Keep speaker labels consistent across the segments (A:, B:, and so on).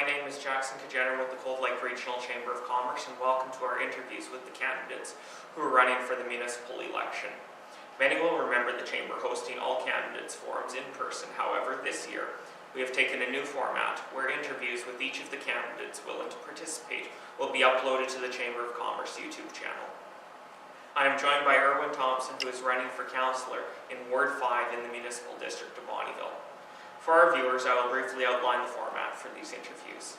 A: my name is Jackson Kajener with the Cold Lake Regional Chamber of Commerce, and welcome to our interviews with the candidates who are running for the municipal election. Many will remember the Chamber hosting all candidates forums in person. However, this year we have taken a new format where interviews with each of the candidates willing to participate will be uploaded to the Chamber of Commerce YouTube channel. I am joined by Erwin Thompson, who is running for Councilor in Ward 5 in the Municipal District of Bonnyville. For our viewers, I will briefly outline the format for these interviews.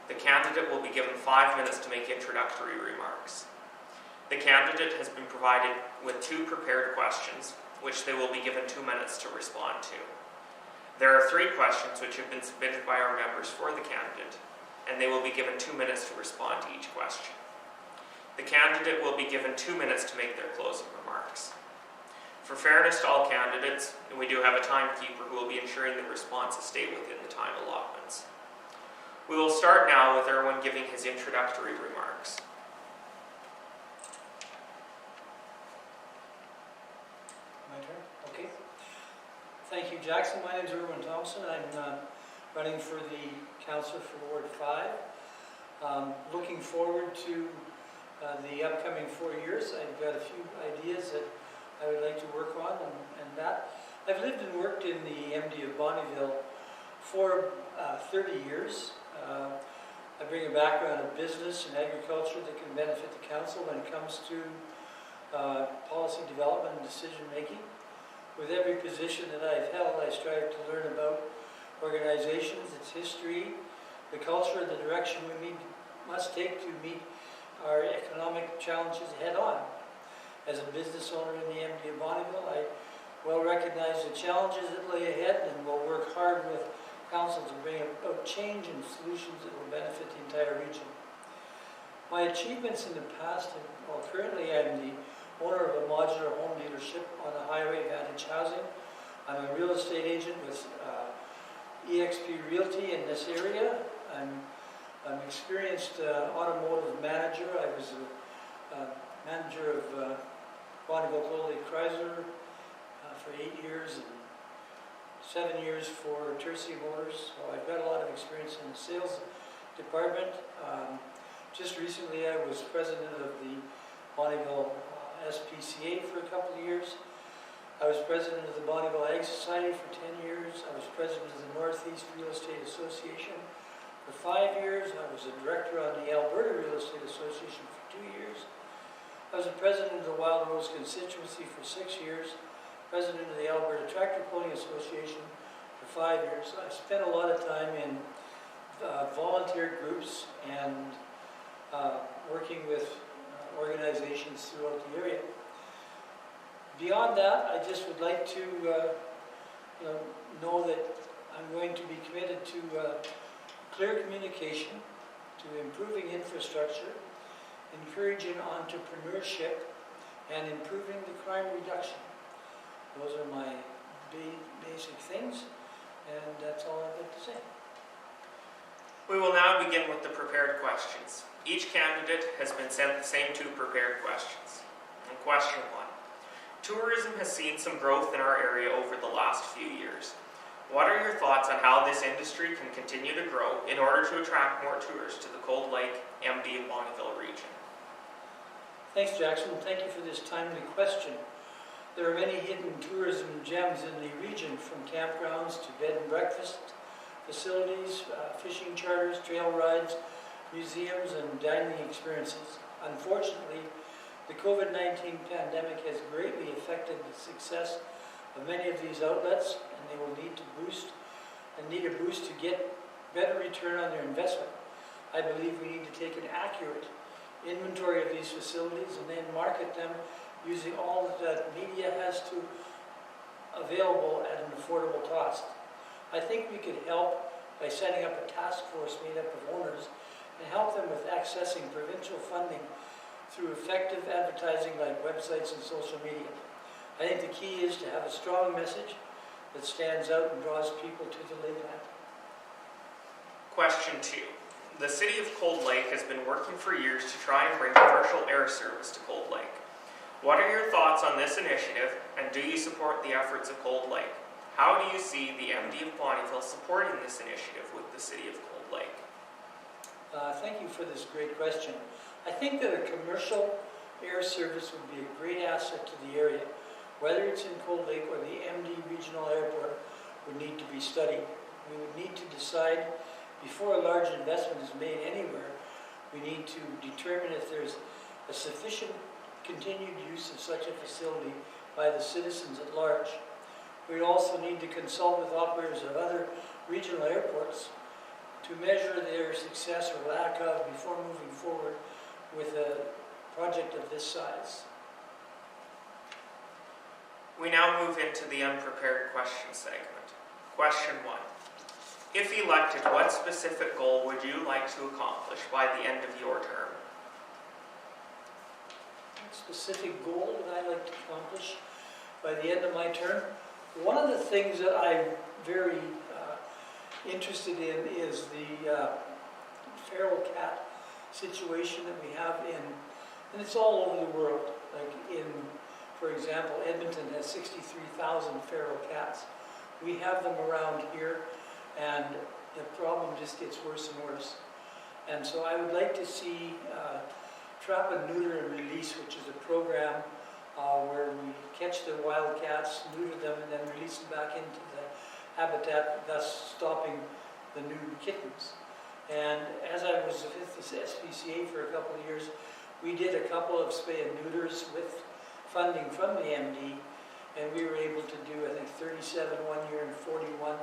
A: The candidate will be given 5 minutes to make introductory remarks. The candidate has been provided with 2 prepared questions, which they will be given 2 minutes to respond to. There are 3 questions which have been submitted by our members for the candidate, and they will be given 2 minutes to respond to each question. The candidate will be given 2 minutes to make their closing remarks. For fairness to all candidates, we do have a timekeeper who will be ensuring the responses stay within the time allotments. We will start now with Erwin giving his introductory remarks.
B: My turn? Okay. Thank you, Jackson. My name is Erwin Thompson. I'm running for the Councilor for Ward 5. Looking forward to the upcoming 4 years. I've got a few ideas that I would like to work on, and that. I've lived and worked in the MD of Bonnyville for 30 years. I bring a background of business and agriculture that can benefit the council when it comes to policy development and decision making. With every position that I've held, I strive to learn about organizations, its history, the culture, the direction we must take to meet our economic challenges head on. As a business owner in the MD of Bonnyville, I well recognize the challenges that lay ahead and will work hard with council to bring about change and solutions that will benefit the entire region. My achievements in the past, well, currently I'm the owner of a modular home dealership on the highway, Vantage Housing. I'm a real estate agent with EXP Realty in this area. I'm an experienced automotive manager. I was a manager of Bonnyville Cold Lake Chrysler for 8 years and 7 years for Tercey Motors. So I've got a lot of experience in the sales department. Just recently I was president of the Bonnyville SPCA for a couple of years. I was president of the Bonnyville Ag Society for 10 years. I was president of the Northeast Real Estate Association for 5 years. I was a director on the Alberta Real Estate Association for 2 years. I was the president of the Wild Rose Constituency for 6 years, president of the Alberta Tractor Pulling Association for 5 years. I spent a lot of time in volunteer groups and working with organizations throughout the area. Beyond that, I just would like to know that I'm going to be committed to clear communication, to improving infrastructure, encouraging entrepreneurship, and improving the crime reduction. Those are my basic things, and that's all I'd like to say.
A: We will now begin with the prepared questions. Each candidate has been sent the same 2 prepared questions. And question 1. Tourism has seen some growth in our area over the last few years. What are your thoughts on how this industry can continue to grow in order to attract more tourists to the Cold Lake, MD, and Bonnyville region?
B: Thanks, Jackson. Thank you for this timely question. There are many hidden tourism gems in the region, from campgrounds to bed and breakfast facilities, fishing charters, trail rides, museums, and dining experiences. Unfortunately, the COVID-19 pandemic has greatly affected the success of many of these outlets, and they will need a boost to get better return on their investment. I believe we need to take an accurate inventory of these facilities and then market them using all that media has to available at an affordable cost. I think we could help by setting up a task force made up of owners and help them with accessing provincial funding through effective advertising like websites and social media. I think the key is to have a strong message that stands out and draws people to the lakeland.
A: Question 2. The City of Cold Lake has been working for years to try and bring commercial air service to Cold Lake. What are your thoughts on this initiative, and do you support the efforts of Cold Lake? How do you see the MD of Bonnyville supporting this initiative with the City of Cold Lake?
B: Thank you for this great question. I think that a commercial air service would be a great asset to the area. Whether it's in Cold Lake or the MD Regional Airport would need to be studied. We would need to decide before a large investment is made anywhere. We need to determine if there's a sufficient continued use of such a facility by the citizens at large. We also need to consult with operators of other regional airports to measure their success or lack of before moving forward with a project of this size.
A: We now move into the unprepared question segment. Question 1. If elected, what specific goal would you like to accomplish by the end of your term?
B: What specific goal would I like to accomplish by the end of my term? One of the things that I'm very interested in is the feral cat situation that we have and it's all over the world. Like for example, Edmonton has 63,000 feral cats. We have them around here, and the problem just gets worse and worse. And so I would like to see Trap and Neuter and Release, which is a program where we catch the wild cats, neuter them, and then release them back into the habitat, thus stopping the new kittens. And as I was with the SPCA for a couple of years, we did a couple of spay and neuters with funding from the MD, and we were able to do, I think, 37 one year and 41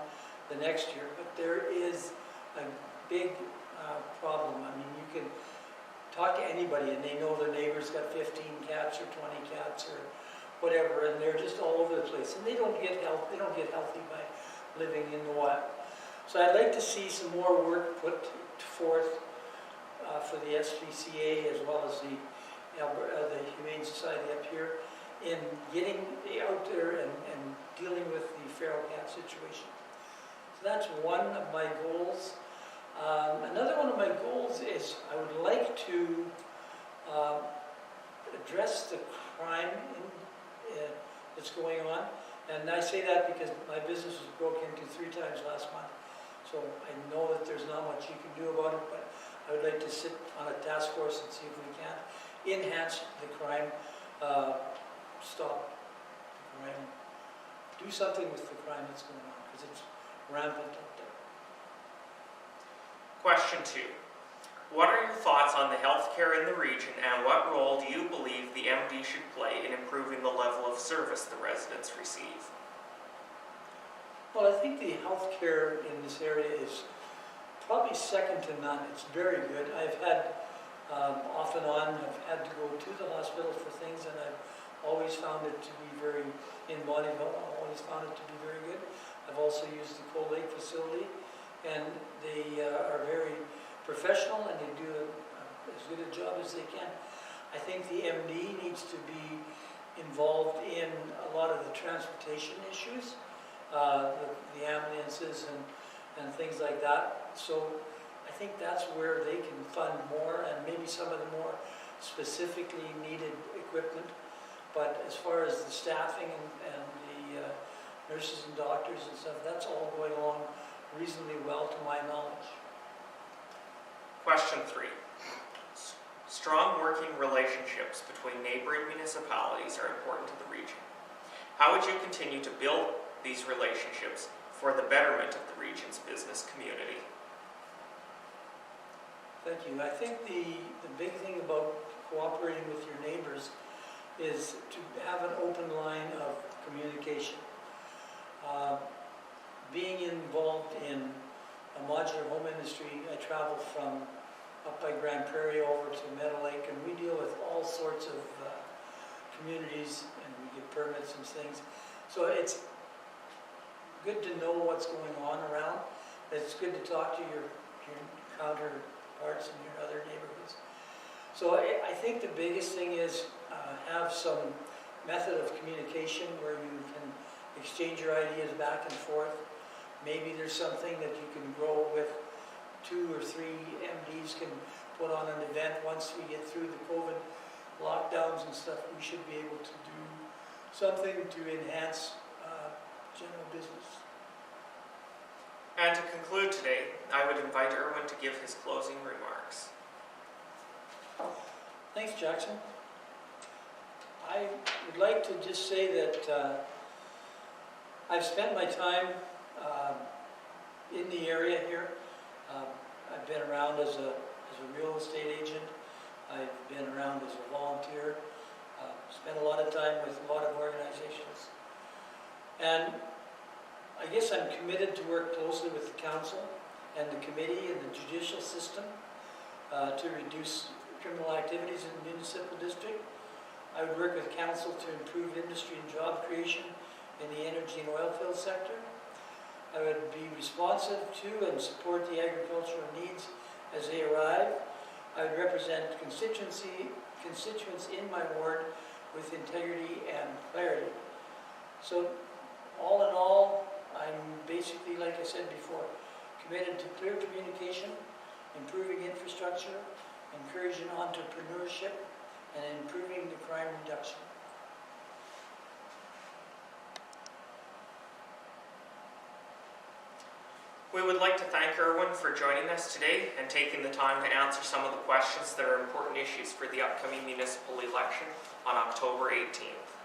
B: the next year. But there is a big problem. I mean, you can talk to anybody and they know their neighbor's got 15 cats or 20 cats or whatever, and they're just all over the place. And they don't get healthy by living in the wild. So I'd like to see some more work put forth for the SPCA as well as the Humane Society up here in getting out there and dealing with the feral cat situation. So that's one of my goals. Another one of my goals is I would like to address the crime that's going on. And I say that because my business was broken into 3 times last month. So I know that there's not much you can do about it, but I would like to sit on a task force and see if we can enhance the crime, stop the crime, do something with the crime that's going on, because it's rampant out there.
A: Question 2. What are your thoughts on the healthcare in the region, and what role do you believe the MD should play in improving the level of service the residents receive?
B: Well, I think the healthcare in this area is probably second to none. It's very good. I've had, off and on, I've had to go to the hospital for things, and I've always found it to be very, in Bonnyville, I've always found it to be very good. I've also used the Cold Lake facility, and they are very professional, and they do as good a job as they can. I think the MD needs to be involved in a lot of the transportation issues, the ambulances and things like that. So I think that's where they can fund more and maybe some of the more specifically needed equipment. But as far as the staffing and the nurses and doctors and stuff, that's all going along reasonably well to my knowledge.
A: Question 3. Strong working relationships between neighboring municipalities are important to the region. How would you continue to build these relationships for the betterment of the region's business community?
B: Thank you. I think the big thing about cooperating with your neighbors is to have an open line of communication. Being involved in a modular home industry, I travel from up by Grand Prairie over to Meadow Lake, and we deal with all sorts of communities, and we get permits and things. So it's good to know what's going on around. It's good to talk to your counterparts in your other neighborhoods. So I think the biggest thing is have some method of communication where you can exchange your ideas back and forth. Maybe there's something that you can grow with 2 or 3 MDs can put on an event once we get through the COVID lockdowns and stuff. We should be able to do something to enhance general business.
A: And to conclude today, I would invite Erwin to give his closing remarks.
B: Thanks, Jackson. I would like to just say that I've spent my time in the area here. I've been around as a real estate agent. I've been around as a volunteer. Spent a lot of time with a lot of organizations. And I guess I'm committed to work closely with the council and the committee and the judicial system to reduce criminal activities in the municipal district. I would work with council to improve industry and job creation in the energy and oil field sector. I would be responsive to and support the agricultural needs as they arrive. I would represent constituents in my ward with integrity and clarity. So all in all, I'm basically, like I said before, committed to clear communication, improving infrastructure, encouraging entrepreneurship, and improving the crime reduction.
A: We would like to thank Erwin for joining us today and taking the time to answer some of the questions that are important issues for the upcoming municipal election on October 18th.